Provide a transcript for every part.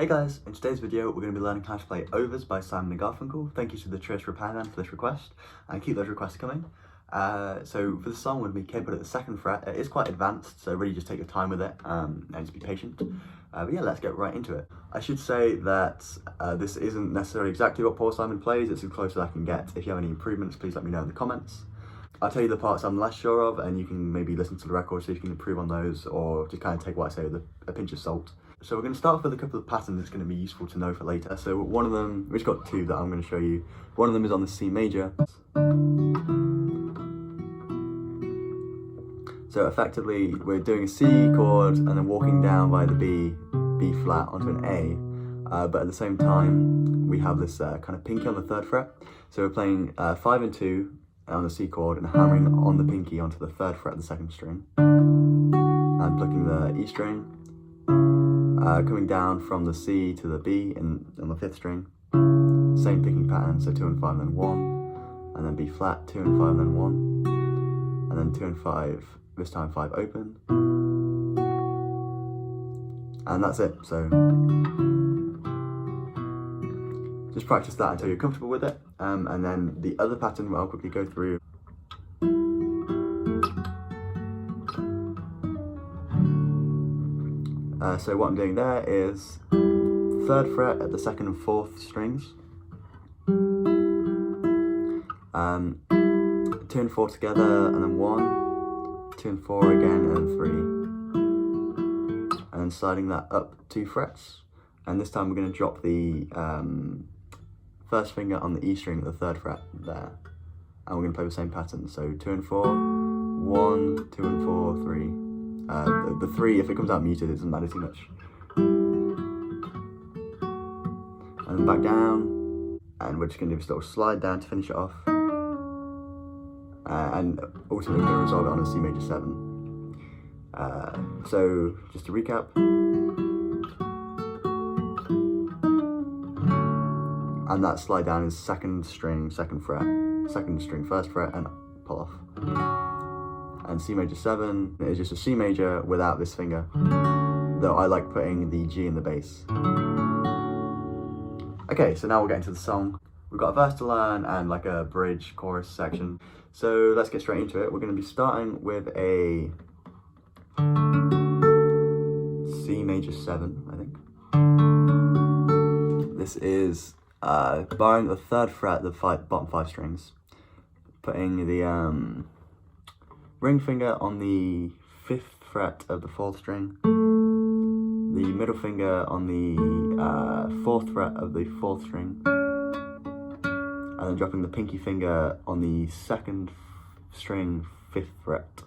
Hey guys, in today's video we're going to be learning how to play Overs by Simon and Garfunkel. Thank you to the Church Repairman for this request, and keep those requests coming. So for the song, we're going to be capoed at the 2nd fret. It is quite advanced, so really just take your time with it and just be patient. But yeah, let's get right into it. I should say that this isn't necessarily exactly what Paul Simon plays, it's as close as I can get. If you have any improvements, please let me know in the comments. I'll tell you the parts I'm less sure of, and you can maybe listen to the record so you can improve on those, or just kind of take what I say with a pinch of salt. So we're going to start off with a couple of patterns that's going to be useful to know for later. So one of them, we've got two that I'm going to show you. One of them is on the C major. So effectively, we're doing a C chord and then walking down by the B flat onto an A. But at the same time, we have this kind of pinky on the 3rd fret. So we're playing 5 and 2 on the C chord and hammering on the pinky onto the 3rd fret of the 2nd string. And plucking the E string. Coming down from the C to the B on the 5th string. Same picking pattern, so 2 and 5 and then 1. And then B flat, 2 and 5 and then 1. And then 2 and 5, this time 5 open. And that's it, so just practice that until you're comfortable with it. And then the other pattern I'll quickly go through. So what I'm doing there is 3rd fret at the 2nd and 4th strings, 2 and 4 together, and then 1, 2 and 4 again, and then 3, and then sliding that up 2 frets. And this time we're going to drop the 1st finger on the E string at the 3rd fret there, and we're going to play the same pattern. So 2 and 4, 1, 2 and 4, 3. The 3, if it comes out muted, it doesn't matter too much. And then back down, and we're just going to do this little slide down to finish it off. And ultimately we're going to resolve it on a C major 7. So just to recap. And that slide down is 2nd string, 2nd fret, 2nd string, 1st fret, and pull off. And C major 7 is just a C major without this finger, though I like putting the G in the bass. Okay, so now we'll get into the song. We've got a verse to learn and like a bridge chorus section. So let's get straight into it. We're going to be starting with a C major 7, I think. This is barring the 3rd fret, the bottom 5 strings, putting the ring finger on the 5th fret of the 4th string, the middle finger on the 4th fret of the 4th string, and then dropping the pinky finger on the 2nd string, 5th fret.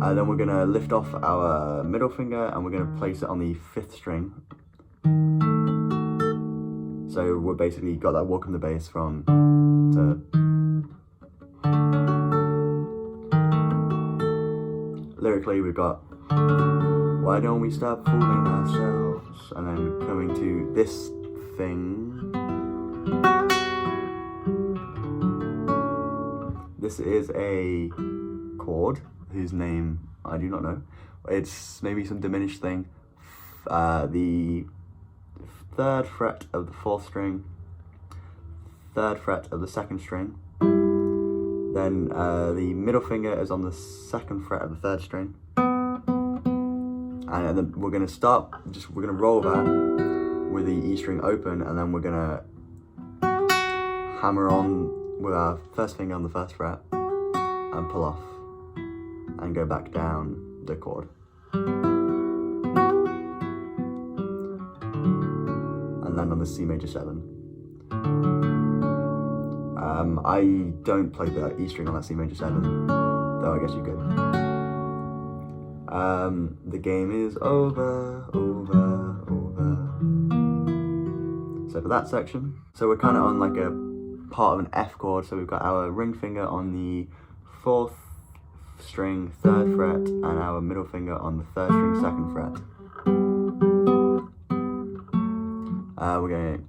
And then we're going to lift off our middle finger and we're going to place it on the 5th string. So we're basically got that welcome the bass from to. Lyrically we've got why don't we stop fooling ourselves, and then coming to this thing. This is a chord whose name I do not know. It's maybe some diminished thing. The 3rd fret of the 4th string, 3rd fret of the 2nd string, then the middle finger is on the 2nd fret of the 3rd string, and then we're going to start, we're going to roll that with the E string open, and then we're going to hammer on with our 1st finger on the 1st fret and pull off and go back down the chord. And then on the C major 7. I don't play the E string on that C major 7, though I guess you could. The game is over. So for that section, so we're kind of on like a part of an F chord, so we've got our ring finger on the 4th string, 3rd fret, and our middle finger on the 3rd string, 2nd fret. We're going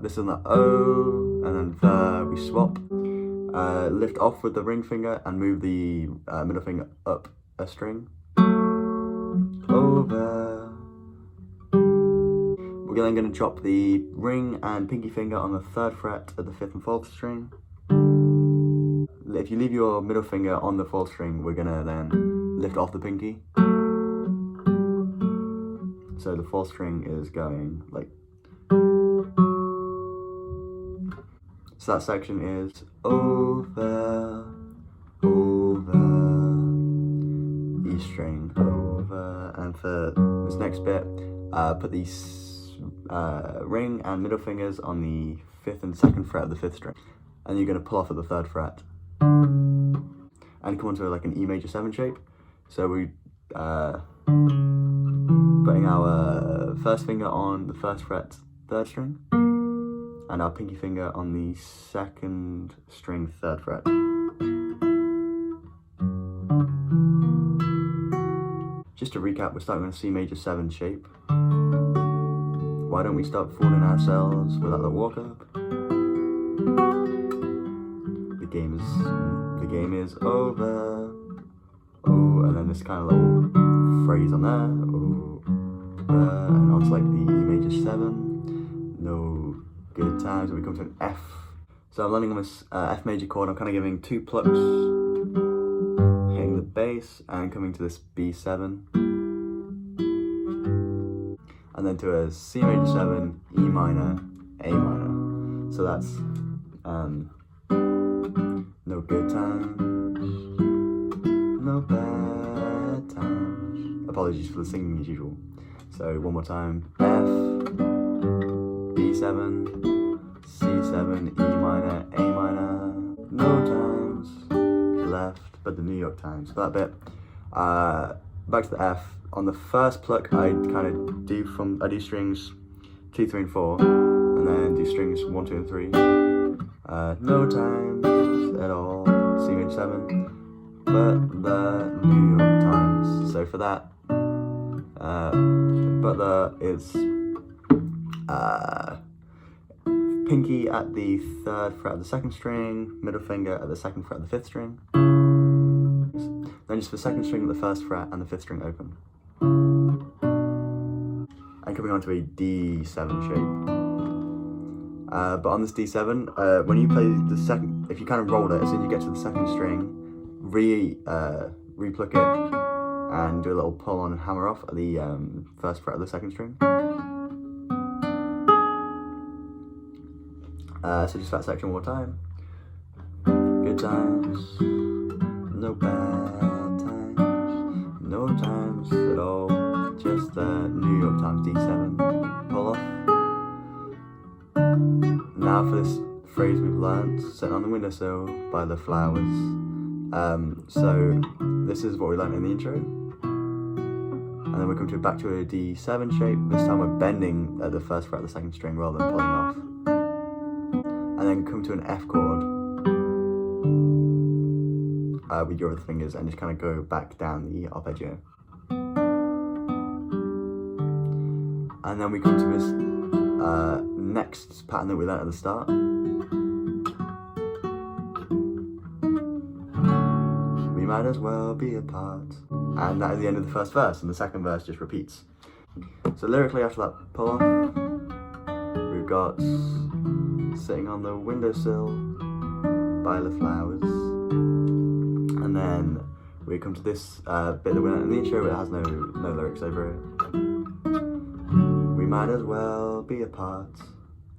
this is on the O, and then the, we swap, lift off with the ring finger and move the middle finger up a string, over. We're then going to drop the ring and pinky finger on the 3rd fret of the 5th and 4th string. If you leave your middle finger on the 4th string, we're going to then lift off the pinky. So the 4th string is going like. So that section is over, over, E string, over. And for this next bit, put these ring and middle fingers on the 5th and 2nd fret of the 5th string. And you're going to pull off at the 3rd fret. And come onto like an E major 7 shape. So we putting our 1st finger on the 1st fret 3rd string, and our pinky finger on the 2nd string 3rd fret. Just to recap, we're starting on a C major 7 shape. Why don't we stop fooling ourselves with that little walk up? The game is over. Oh, and then this kind of little phrase on there. Oh, and onto like the E major 7. No good times. And we come to an F. So I'm landing on this F major chord. I'm kind of giving 2 plucks, hitting the bass, and coming to this B7. And then to a C major 7, E minor, A minor. So that's no good times, no bad times. Apologies for the singing as usual. So one more time. F, B7, C7, E minor, A minor. No times left, but the New York times. For that bit, back to the F. On the first pluck, I kind of do strings 2, 3, and 4, and then do strings 1, 2, and 3. No times at all. C major 7, but the New York times. So for that, but the is pinky at the 3rd fret of the 2nd string, middle finger at the 2nd fret of the 5th string. Then just the 2nd string at the 1st fret and the 5th string open. And coming on to a D7 shape. But on this D7, when you play the second, if you kind of roll it, as soon as you get to the 2nd string, repluck it and do a little pull on and hammer off at the 1st fret of the 2nd string. So just that section one more time. Good times, no bad times, no times at all. Just the New York times D7 pull off. Now for this phrase we've learned, sitting on the windowsill by the flowers. So this is what we learned in the intro. And then we come back to a D7 shape. This time we're bending at the 1st fret of the 2nd string rather than pulling off. And then come to an F chord with your other fingers and just kind of go back down the arpeggio. And then we come to this next pattern that we learned at the start. We might as well be apart. And that is the end of the first verse, and the second verse just repeats. So lyrically after that pull off, we've got sitting on the windowsill by the flowers. And then we come to this bit that we learned in the intro, it has no lyrics over it. We might as well be apart.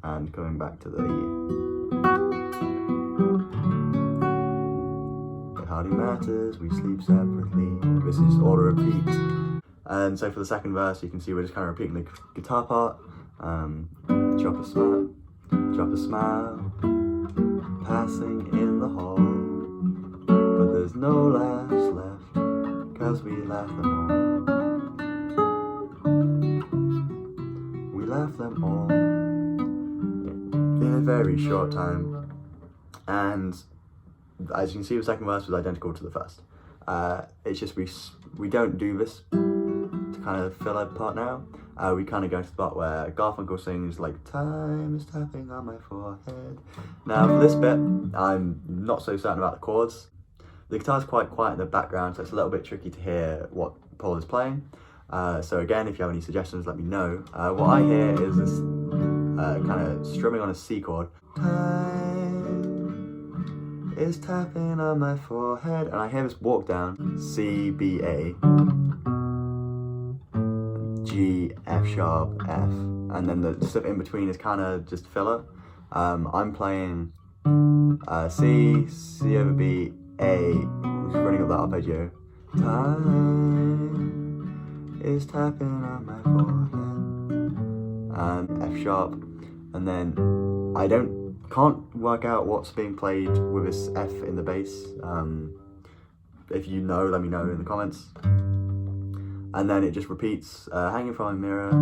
And coming back to the it hardly matters, we sleep separately. This is all a repeat. And so for the second verse, you can see we're just kind of repeating the guitar part. Drop a smile, passing in the hall. But there's no laughs left, 'cause we laugh them all. We laugh them all in a very short time. And as you can see, the second verse was identical to the first. It's just we don't do this to kind of fill a part now. We kind of go to the part where Garfunkel sings like, time is tapping on my forehead. Now for this bit, I'm not so certain about the chords. The guitar's quite quiet in the background, so it's a little bit tricky to hear what Paul is playing. So again, if you have any suggestions, let me know. What I hear is this kind of strumming on a C chord. Time is tapping on my forehead, and I hear this walk down. C, B, A, G, F sharp, F, and then the stuff in between is kind of just filler. I'm playing C, C over B, A, just running up that arpeggio. Time is tapping on my forehead, and F sharp, and then I can't work out what's being played with this F in the bass. If you know, let me know in the comments. And then it just repeats, hanging from a mirror,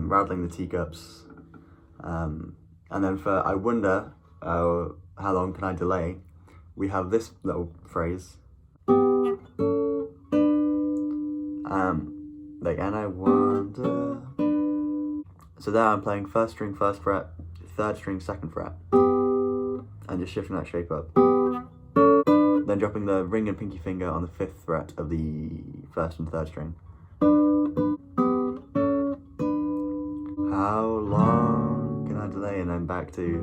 rattling the teacups, and then for I wonder how long can I delay, we have this little phrase, and I wonder. So there I'm playing first string, first fret, third string, second fret, and just shifting that shape up. Then dropping the ring and pinky finger on the 5th fret of the first and third string. How long can I delay? And then back to,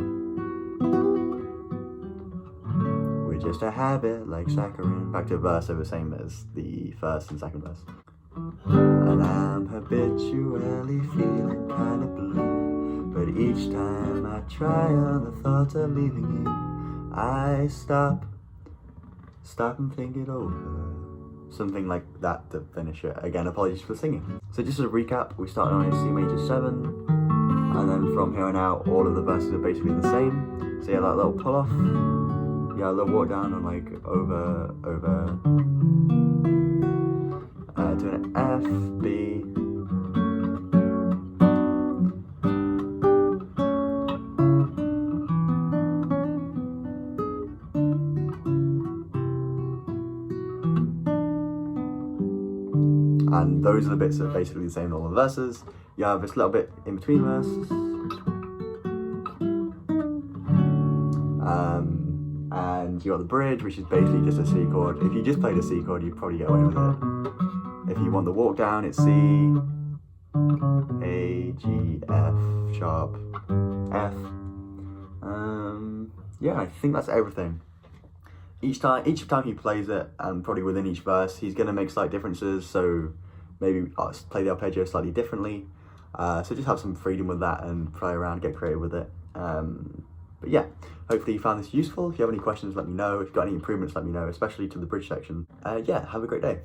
we're just a habit like saccharin. Back to a verse of the same as the first and second verse. And I'm habitually feeling kind of blue, but each time I try on the thought of leaving you, I stop and think it over. Something like that to finish it. Again, apologies for singing. So just as a recap, we started on a C major 7, and then from here on out, all of the verses are basically the same. So yeah, that little pull off, yeah, a little walk down on like over, to an F, B, and those are the bits that are basically the same in all the verses. You have this little bit in between verses, and you got the bridge, which is basically just a C chord. If you just played a C chord, you'd probably get away with it. If you want the walk down, it's C, A, G, F sharp, F. Yeah, I think that's everything. Each time he plays it, and probably within each verse, he's going to make slight differences, so maybe play the arpeggio slightly differently. So just have some freedom with that and play around, get creative with it. But yeah, hopefully you found this useful. If you have any questions, let me know. If you've got any improvements, let me know, especially to the bridge section. Yeah, have a great day.